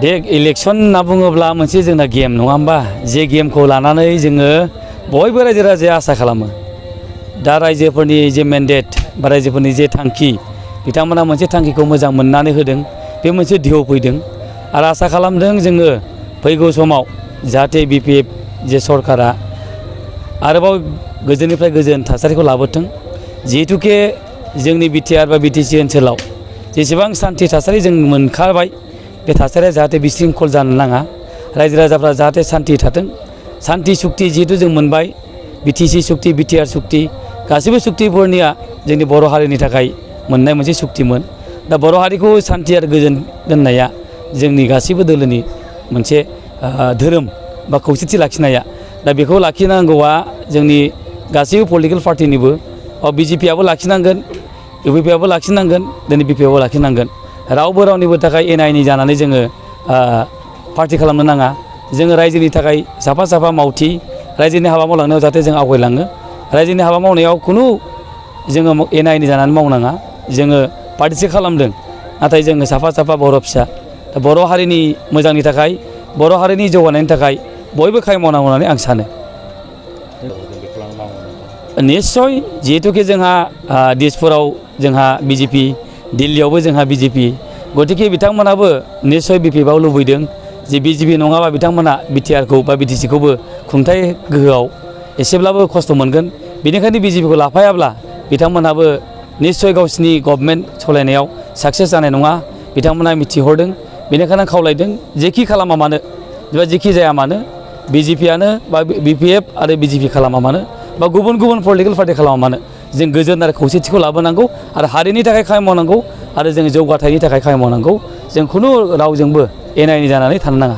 दे election होनना बुङोब्ला मोनसे जोंना गेम नङा होमबा जे गेमखौ लानानै जोङो बयबो रायजो राजाया आसा खालामो दा रायजोफोरनि जे मेन्डेट बा रायजोफोरनि जे थांखि बिथांमोना मोनसे थांखिखौ मोजां मोननानै होदों बे मोनसे धिउ फैदों आरो आसा खालामदों जोङो फैगौ समाव जाहाथे BPF जे सरकारा आरोबाव गोजोननिफ्राय गोजोन थासारिखौ लाबोथों जिहेतुके जोंनि BTR बा BTC ओनसोलाव जेसेबां सान्थि थासारि जों मोनखाबाय बे थासारिया जाहाथे बिशृंखल जानो नाङा रायजो राजाफ्रा जाहाथे सान्थि थाथों सान्थि सुक्ति जिहेतु जों मोनबाय BTC सुक्ति BTR सुक्ति गासैबो सुक्तिफोरनिया जोंनि बर' हारिनि थाखाय मोननाय मोनसे सुक्तिमोन दा बर' हारिखौ सान्थि आरो गोजोन दोननाया जोंनि गासैबो दोलोनि मोनसे धोरोम बा खौसेथि लाखिनाया दा बेखौ लाखिनांगौआ जोंनि गासैबो पलिटिकेल पार्टिनिबो BJP आबो लाखिनांगोन UPP आबो लाखिनांगोन दिनै BP आबो लाखिनांगोन रावबो रावनिबो थाखाय एना एनि जानानै जोङो पार्टि खालामनो नाङा जोङो रायजोनि थाखाय साफा साफा मावथि रायजोनि हाबा मावलांनायाव जाहाथे जों आवगायलाङो रायजोनि हाबा मावनायाव खुनु जोङो एना एनि जानानै मावनाङा जोङो पार्टिसो खालामदों नाथाय जोङो साफा साफा बर' फिसा बर' हारिनि मोजांनि थाखाय बर' हारिनि जौगानायनि थाखाय बयबो खामानि मावनांगौ होननानै आं सानो निश्चय जिहेतुके जोंहा दिसपुराव जोंहा BJP दिल्लीयावबो जोंहा BJP गतिके बिथांमोनाबो निश्चय BPF आव लुबैदों जे BJP नङाबा बिथांमोना BTR खौ बा BTC खौबो खुंथाय गोहोआव एसेब्लाबो खस्थ' मोनगोन बेनिखायनो BJP खौ लाफायाब्ला बिथांमोनाबो निश्चय गावसिनि गभर्नमेन्ट सालायनायाव साक्सेस जानाय नङा बिथांमोना मिथिहरदों बेनिखायनो खावलायदों जेखि खालामा मानो बा जेखि जाया मानो BJP आनो बा BPF आरो BJP खालामा मानो बा गुबुन गुबुन पलिटिकेल पार्टि खालामा मानो जों गोजोन आरो खौसेथिखौ लाबोनांगौ आरो हारिनि थाखाय खामानि मावनांगौ आरो जों जौगाथायनि थाखाय खामानि मावनांगौ जों खुनु रावजोंबो एना एनि जानानै थानो नाङा